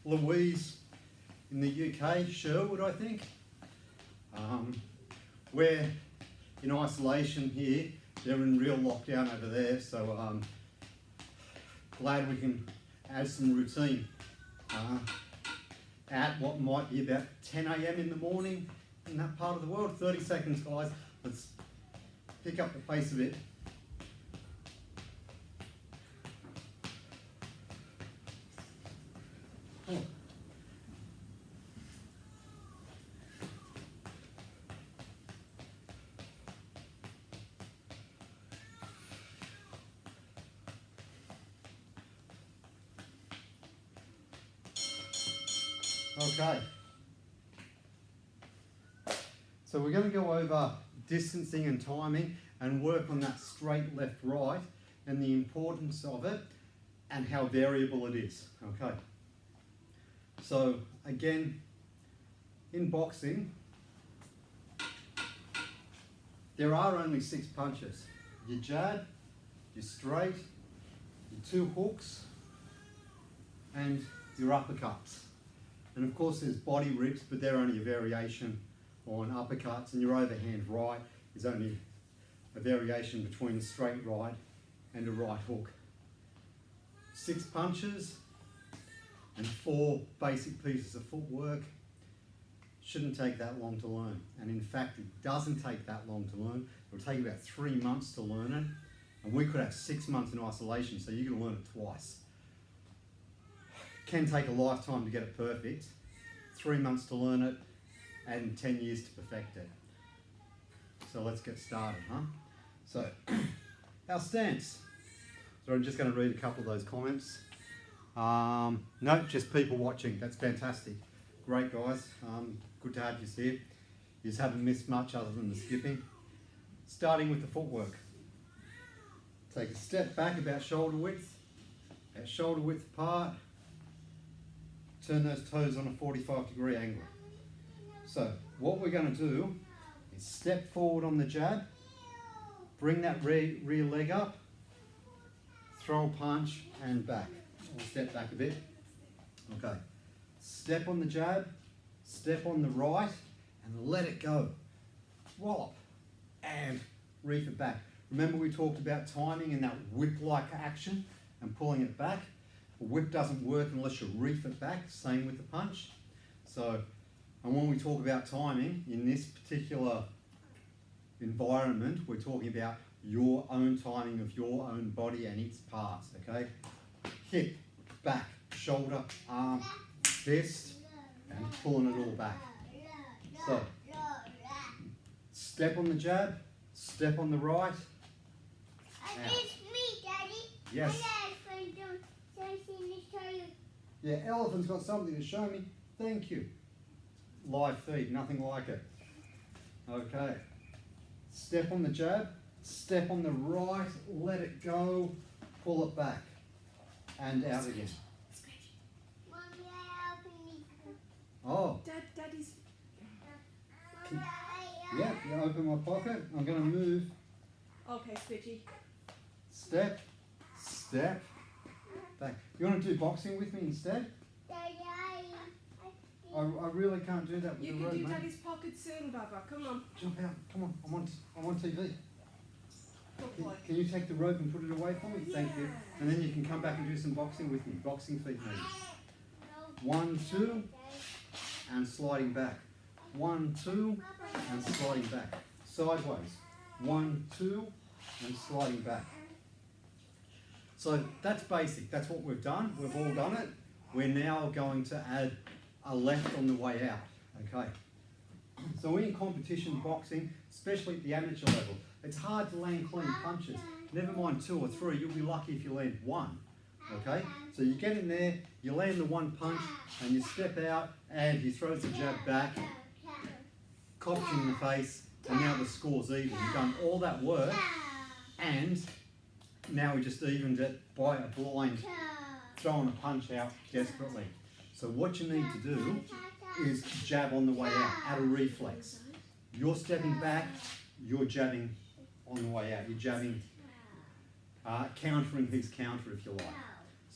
Louise in the UK, Sherwood, I think. We're in isolation here. They're in real lockdown over there, so glad we can add some routine. At what might be about 10 AM in the morning in that part of the world. 30 seconds, guys. Let's pick up the pace a bit. Oh. Okay, so we're going to go over distancing and timing and work on that straight left right and the importance of it and how variable it is. Okay, so again, in boxing there are only 6 punches: your jab, your straight, your 2 hooks and your uppercuts. And of course there's body rips, but they're only a variation on uppercuts, and your overhand right is only a variation between a straight right and a right hook. 6 punches and 4 basic pieces of footwork. Shouldn't take that long to learn, and in fact it doesn't take that long to learn. It'll take about 3 months to learn it, and we could have 6 months in isolation, so you're going to learn it twice. Can take a lifetime to get it perfect, 3 months to learn it, and 10 years to perfect it. So let's get started, huh? So, our stance. So I'm just going to read a couple of those comments. No, just people watching. That's fantastic. Great, guys. Good to have you here. You just haven't missed much other than the skipping. Starting with the footwork. Take a step back about shoulder width apart. Turn those toes on a 45-degree angle. So what we're going to do is step forward on the jab, bring that rear leg up, throw a punch and back. I'll step back a bit. Okay. Step on the jab, step on the right and let it go. Wallop and reef it back. Remember we talked about timing and that whip-like action and pulling it back. A whip doesn't work unless you reef it back, same with the punch. So, and when we talk about timing, in this particular environment, we're talking about your own timing of your own body and its parts, okay? Hip, back, shoulder, arm, fist, and pulling it all back. So, step on the jab, step on the right. It's me, Daddy. Yes. Yeah, elephant's got something to show me. Thank you. Live feed, nothing like it. Okay. Step on the jab, step on the right, let it go, pull it back, and out again. Oh. Daddy's. Yeah, you open my pocket. I'm going to move. Okay, Squidgy. Step, step, back. You want to do boxing with me instead? I really can't do that with You the can rope, do mate. Daddy's pocket soon, Baba. Come on. Jump out. Come on. I'm on TV. Good boy. Can you take the rope and put it away for me? Thank you. And then you can come back and do some boxing with me. Boxing feet maybe. 1, 2, and sliding back. 1, 2, and sliding back. Sideways. 1, 2, and sliding back. So that's basic. That's what we've done. We've all done it. We're now going to add a left on the way out. Okay. So in competition boxing, especially at the amateur level, it's hard to land clean punches. Never mind 2 or 3, you'll be lucky if you land 1. Okay? So you get in there, you land the 1 punch, and you step out, and he throws the jab back, cops you in the face, and now the score's even. You've done all that work, and now we just evened it by a blind throwing a punch out desperately. So what you need to do is jab on the way out, add a reflex. You're stepping back, you're jabbing on the way out. You're jabbing, countering his counter if you like.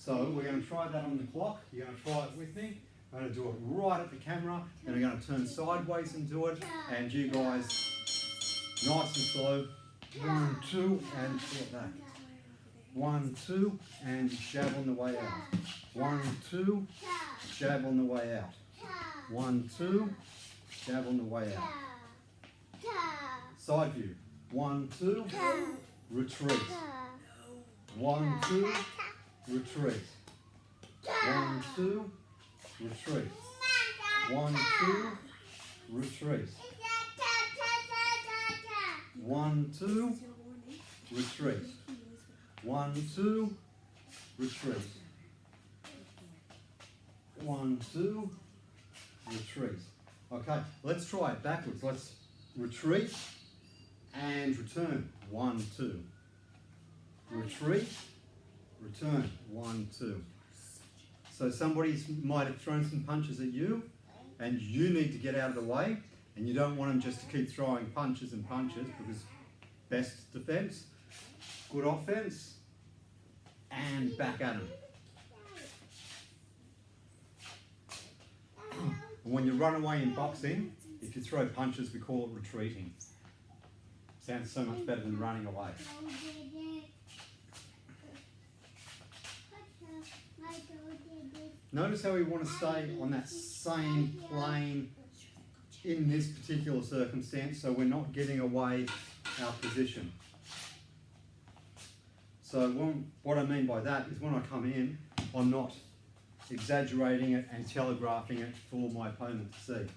So we're going to try that on the clock. You're going to try it with me. I'm going to do it right at the camera. Then I'm going to turn sideways and do it. And you guys, nice and slow. 1, 2, and pull it back. 1, 2, and jab on the way out. 1, 2, jab on the way out. 1, 2, jab on the way out. Side view. 1, 2, retreat. 1, 2, retreat. 1, 2, retreat. 1, 2, retreat. 1, 2, retreat. 1, 2, retreat. 1, 2, retreat. Okay, let's try it backwards. Let's retreat and return. 1, 2. Retreat, return. 1, 2. So somebody might have thrown some punches at you and you need to get out of the way, and you don't want them just to keep throwing punches and punches, because best defense, good offense, and back at them. And when you run away in boxing, if you throw punches, we call it retreating. Sounds so much better than running away. Notice how we want to stay on that same plane in this particular circumstance, so we're not getting away our position. So what I mean by that is when I come in, I'm not exaggerating it and telegraphing it for my opponent to see.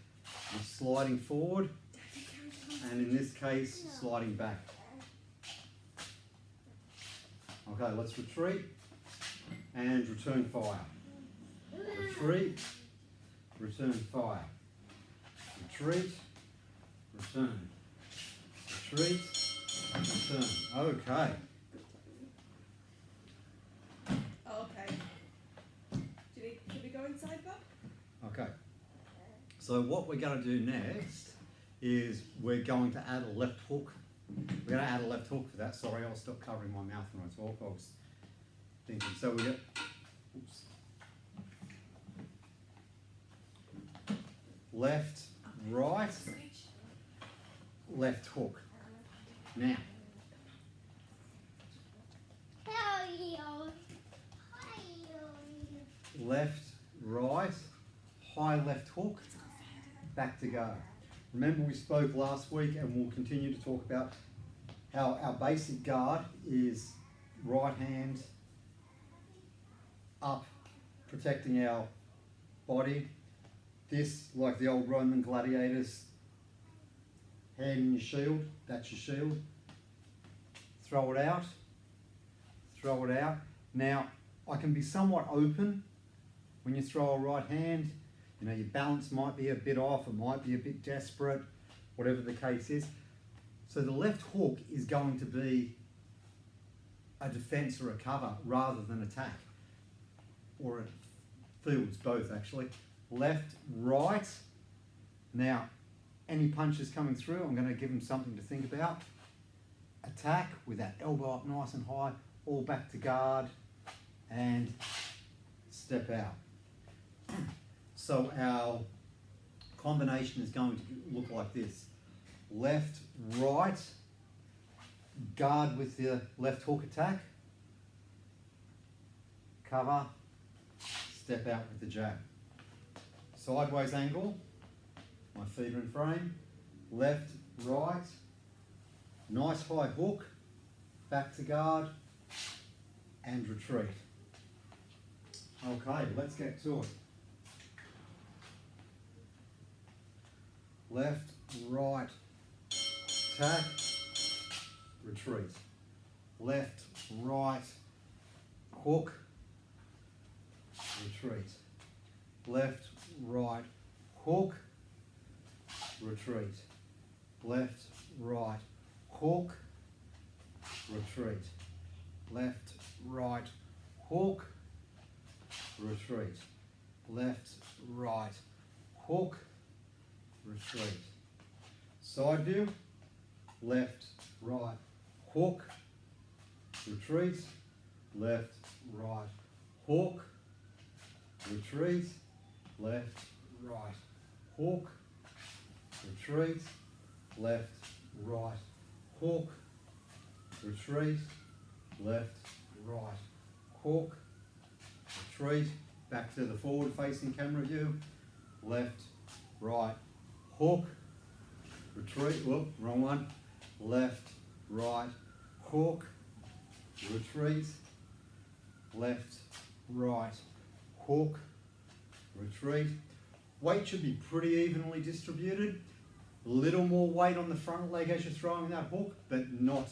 I'm sliding forward, and in this case, sliding back. Okay, let's retreat and return fire. Retreat, return fire. Retreat, return. Retreat, return. Okay. Okay. Should we go inside, Bob? Okay. So what we're going to do next is we're going to add a left hook. We're going to add a left hook for that. Sorry, I'll stop covering my mouth when I talk. I was thinking. So we get. Oops. Left, right, left hook. Now, left, right, high left hook, back to guard. Remember we spoke last week, and we'll continue to talk about how our basic guard is right hand up, protecting our body. This, like the old Roman gladiators, hand in your shield, that's your shield. Throw it out, throw it out. Now, I can be somewhat open when you throw a right hand. You know, your balance might be a bit off, it might be a bit desperate, whatever the case is. So the left hook is going to be a defense or a cover rather than attack. Or it fields both, actually. Left, right. Now, any punches coming through, I'm going to give them something to think about. Attack with that elbow up nice and high, all back to guard, and step out. So our combination is going to look like this. Left, right, guard with the left hook attack, cover, step out with the jab. Sideways angle, my feet are in frame, left, right, nice high hook, back to guard, and retreat. Okay, let's get to it. Left, right, attack, retreat. Left, right, hook, retreat. Left, right, hook, retreat. Left, right, hook, retreat. Left, right, hook, retreat. Left, right, hook, retreat. Side view, left, right, hook, retreat. Left, right, hook, retreat, left, right, hook, retreat, left, right, hook, retreat, left, right, hook, retreat, back to the forward facing camera view, left, right, hook, retreat, whoop, wrong one, left, right, hook, retreat, left, right, hook, retreat. Weight should be pretty evenly distributed. A little more weight on the front leg as you're throwing that hook, but not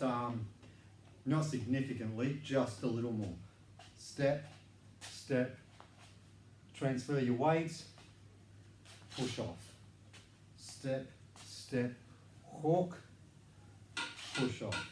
significantly, just a little more. Step, step, transfer your weight, push off. Step, step, hook, push off.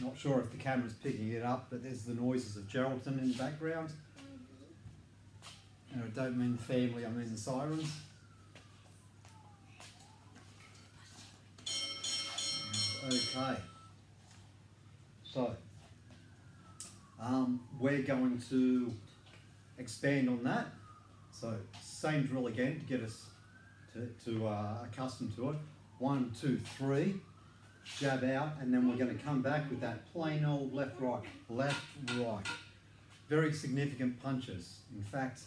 Not sure if the camera's picking it up, but there's the noises of Geraldton in the background. And I don't mean the family, I mean the sirens. Okay. So, we're going to expand on that. So, same drill again to get us to accustomed to it. 1, 2, 3. Jab out, and then we're going to come back with that plain old left, right, left, right. Very significant punches. In fact,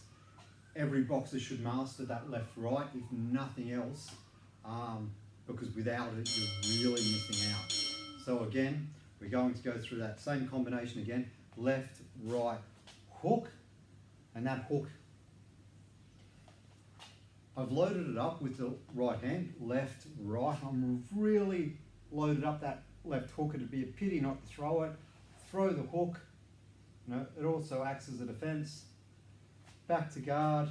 every boxer should master that left, right, if nothing else, because without it, you're really missing out. So again, we're going to go through that same combination again. Left, right, hook, and that hook, I've loaded it up with the right hand, left, right. I'm really loaded up that left hook. It'd be a pity not to throw it. Throw the hook. No, it also acts as a defense. Back to guard,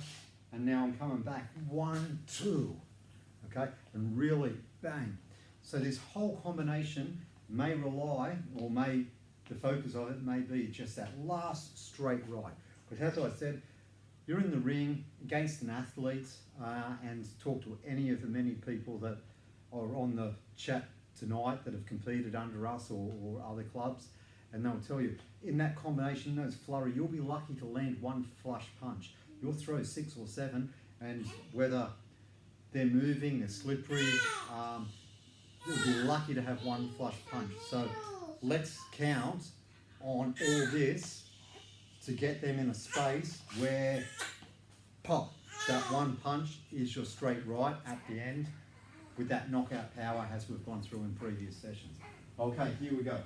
and now I'm coming back. 1, 2. Okay, and really bang. So this whole combination may rely, or the focus of it may be just that last straight right. Because as I said, you're in the ring against an athlete, and talk to any of the many people that are on the chat tonight that have competed under us or other clubs, and they'll tell you, in that combination, those flurry, you'll be lucky to land one flush punch. You'll throw 6 or 7, and whether they're moving, they're slippery, you'll be lucky to have one flush punch. So let's count on all this to get them in a space where, pop, that one punch is your straight right at the end, with that knockout power as we've gone through in previous sessions. Okay, here we go.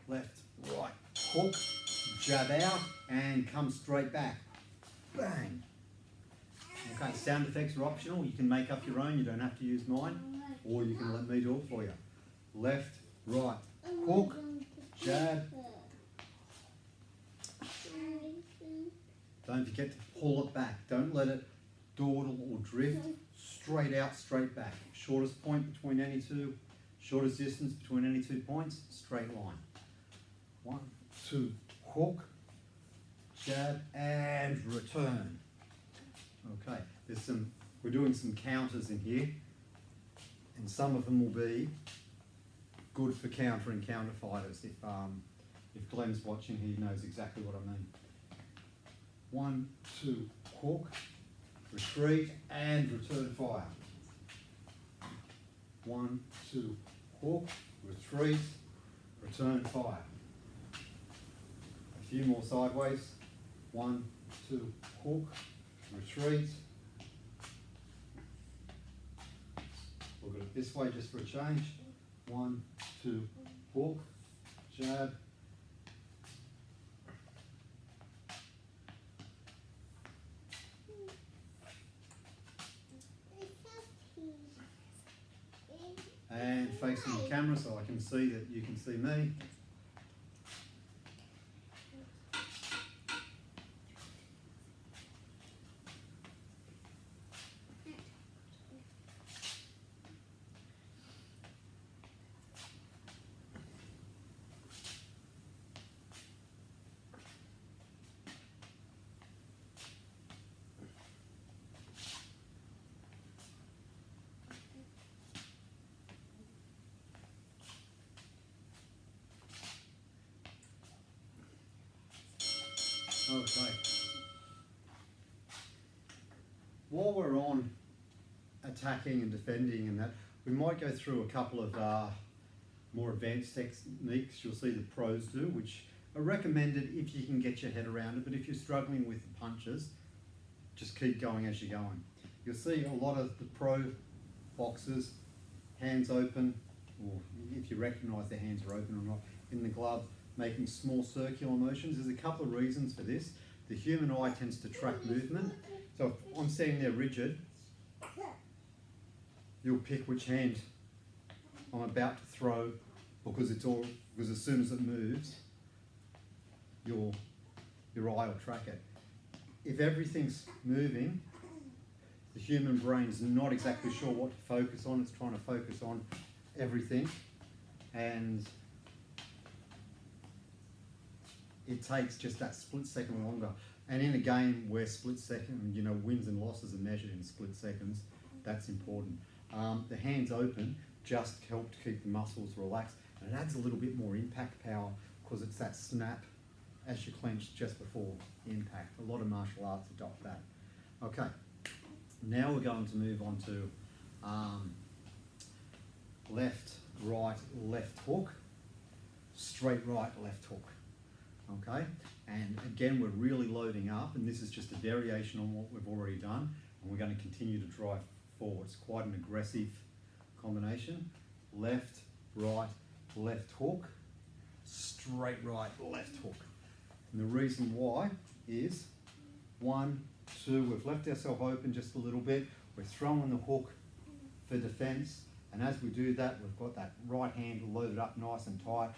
Left, right, hook, jab out, and come straight back. Bang. Okay, sound effects are optional. You can make up your own. You don't have to use mine, or you can let me do it for you. Left, right, hook, jab. Don't forget to pull it back. Don't let it dawdle or drift. Straight out, straight back. Shortest point between any two, shortest distance between any 2 points, straight line. 1, 2, hook, jab, and return. Okay, we're doing some counters in here, and some of them will be good for countering counter fighters. If Glenn's watching, he knows exactly what I mean. 1, 2, hook, retreat, and return fire. 1, 2, hook, retreat, return fire. A few more sideways. 1, 2, hook, retreat. Look at it this way just for a change. 1, 2, hook, jab. And facing the camera so I can see that you can see me. while we're on attacking and defending and that, we might go through a couple of more advanced techniques you'll see the pros do, which are recommended if you can get your head around it, but if you're struggling with the punches, just keep going as you're going. You'll see a lot of the pro boxers, hands open, or if you recognise their hands are open or not, in the glove, making small circular motions. There's a couple of reasons for this. The human eye tends to track movement, so if I'm standing there rigid, you'll pick which hand I'm about to throw because as soon as it moves, your eye will track it. If everything's moving, the human brain's not exactly sure what to focus on. It's trying to focus on everything, and it takes just that split second longer. And in a game where split second, wins and losses are measured in split seconds, that's important. The hands open just help to keep the muscles relaxed, and it adds a little bit more impact power because it's that snap as you clench just before impact. A lot of martial arts adopt that. Okay, now we're going to move on to left, right, left hook, straight right, left hook. Okay, and again we're really loading up, and this is just a variation on what we've already done, and we're going to continue to drive forward. It's quite an aggressive combination. Left, right, left hook, straight right, left hook. And the reason why is 1, 2, we've left ourselves open just a little bit, we're throwing the hook for defence, and as we do that, we've got that right hand loaded up nice and tight.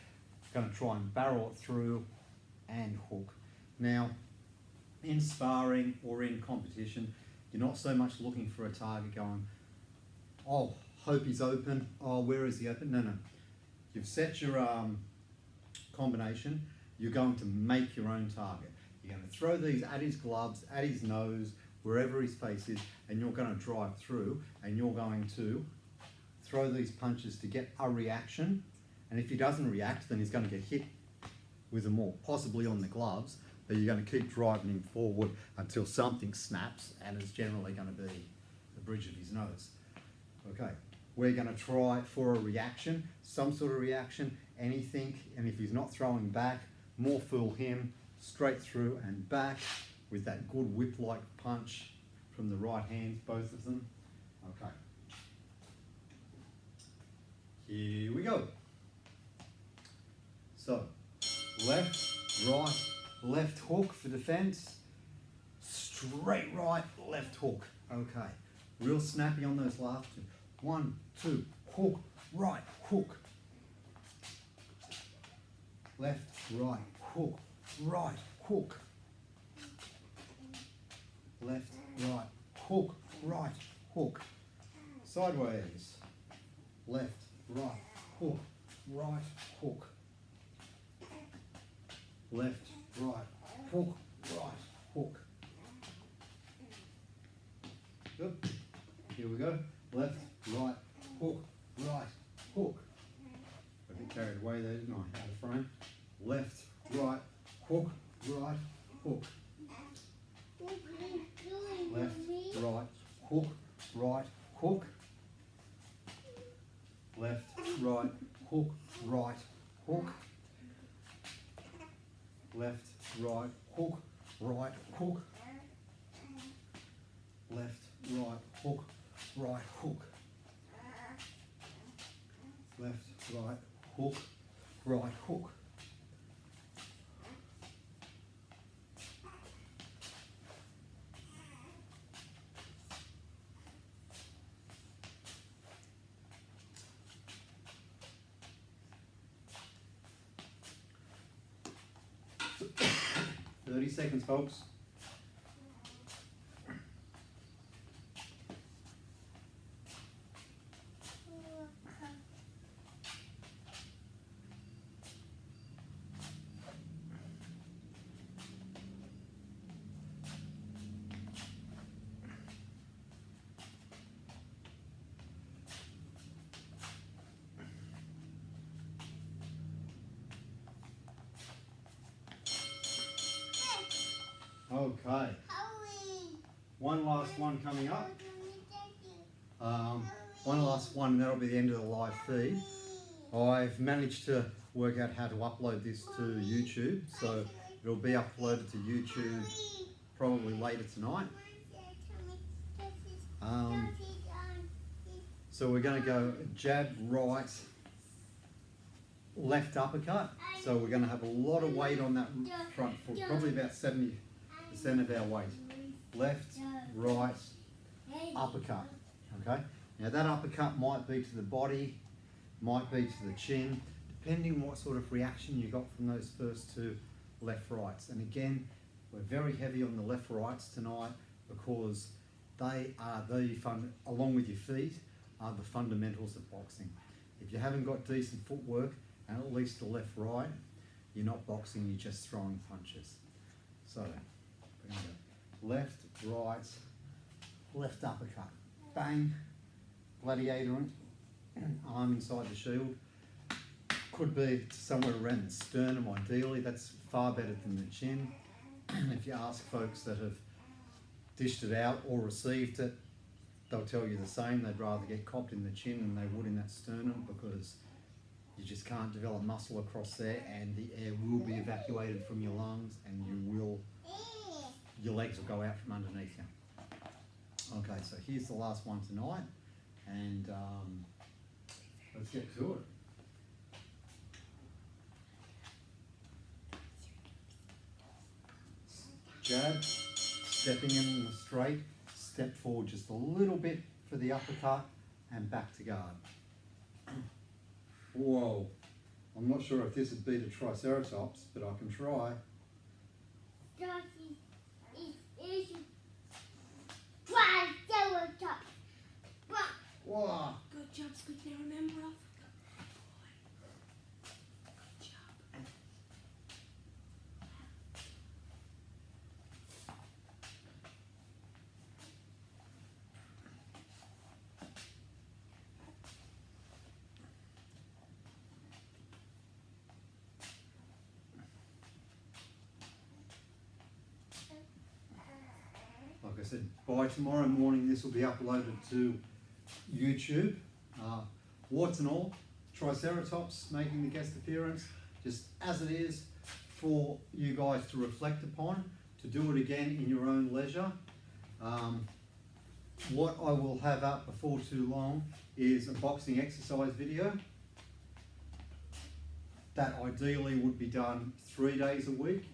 We're going to try and barrel it through and hook. Now, in sparring or in competition, you're not so much looking for a target going, oh, hope he's open, oh, where is he open? No. You've set your combination, you're going to make your own target. You're going to throw these at his gloves, at his nose, wherever his face is, and you're going to drive through, and you're going to throw these punches to get a reaction, and if he doesn't react, then he's going to get hit with them all, possibly on the gloves, but you're going to keep driving him forward until something snaps, and it's generally going to be the bridge of his nose. Okay, we're going to try for a reaction, some sort of reaction, anything, and if he's not throwing back, more fool him, straight through and back with that good whip-like punch from the right hand, both of them. Okay, here we go. So, left, right, left hook for defence, straight right, left hook. Okay, real snappy on those last two. 1, 2, hook, right, hook. Left, right, hook, right, hook. Left, right, hook, right, hook. Sideways. Left, right, hook, right, hook. Left, right, hook, right, hook. Good. Here we go. Left, right, hook, right, hook. I get carried away there, didn't I? Out of frame. Left, right, hook, right, hook. Left, right, hook, right, hook. Left, right, hook, right, hook. Left, right, hook, right, hook. Left, right, hook, right, hook. Left, right, hook, right, hook. So, 30 seconds, folks. Okay. one last one coming up. One last one, and that'll be the end of the live feed. I've managed to work out how to upload this to YouTube, so it'll be uploaded to YouTube probably later tonight. So we're going to go jab, right, left uppercut. So we're going to have a lot of weight on that front foot, probably about 70% of our weight. Left, right, uppercut. Okay. Now that uppercut might be to the body, might be to the chin, depending what sort of reaction you got from those first two left rights. And again, we're very heavy on the left rights tonight because they are along with your feet, are the fundamentals of boxing. If you haven't got decent footwork and at least the left right, you're not boxing, you're just throwing punches. So, we're going to go left, right, left uppercut, bang, gladiator arm inside the shield. Could be somewhere around the sternum ideally, that's far better than the chin. If you ask folks that have dished it out or received it, they'll tell you the same. They'd rather get copped in the chin than they would in that sternum because you just can't develop muscle across there and the air will be evacuated from your lungs and your legs will go out from underneath you. Okay, so here's the last one tonight and let's get to it. Jab, stepping in the straight, step forward just a little bit for the uppercut and back to guard. Whoa, I'm not sure if this would beat a Triceratops, but I can try. Whoa. Good job, Squeaky. Now remember, Africa. Good job. Like I said, by tomorrow morning this will be uploaded to YouTube. Warts and all, Triceratops making the guest appearance, just as it is for you guys to reflect upon, to do it again in your own leisure. What I will have up before too long is a boxing exercise video that ideally would be done 3 days a week.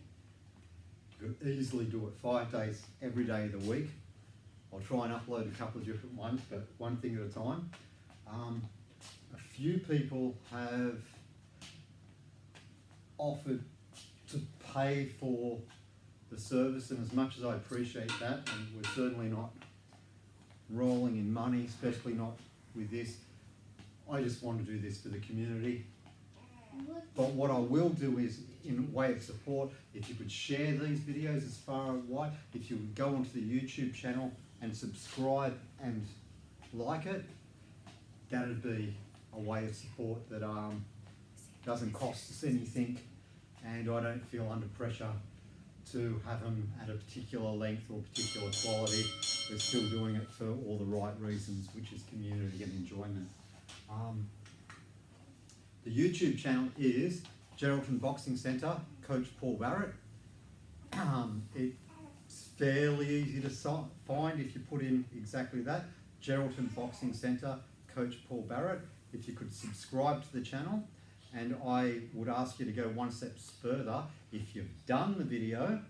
You could easily do it 5 days every day of the week. I'll try and upload a couple of different ones, but one thing at a time. A few people have offered to pay for the service, and as much as I appreciate that, and we're certainly not rolling in money, especially not with this, I just want to do this for the community. But what I will do is, in way of support, if you could share these videos as far and wide, if you would go onto the YouTube channel and subscribe and like it, that'd be a way of support that doesn't cost us anything, and I don't feel under pressure to have them at a particular length or particular quality. We're still doing it for all the right reasons, which is community and enjoyment. The YouTube channel is Geraldton Boxing Centre, Coach Paul Barrett. It's fairly easy to find if you put in exactly that, Geraldton Boxing Centre, Coach Paul Barrett. If you could subscribe to the channel, and I would ask you to go one step further. If you've done the video,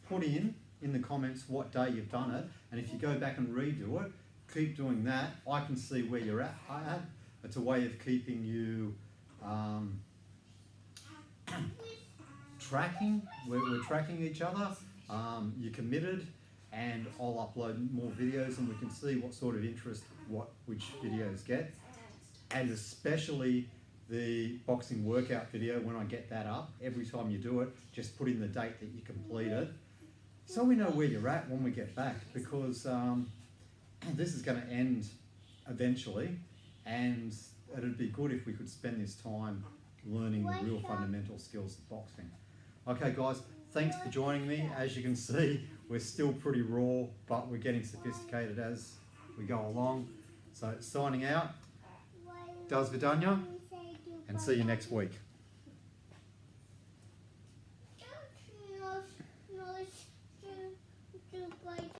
put in the comments what day you've done it, and if you go back and redo it, keep doing that. I can see where you're at. It's a way of keeping you tracking. We're tracking each other. You're committed, and I'll upload more videos, and we can see what sort of interest which videos get, and especially the boxing workout video. When I get that up, every time you do it, just put in the date that you completed, so we know where you're at when we get back, because this is going to end eventually, and it'd be good if we could spend this time learning the real fundamental skills of boxing. Okay guys, thanks for joining me. As you can see, we're still pretty raw, but we're getting sophisticated as we go along. So signing out, Das Vidania, and see you next week.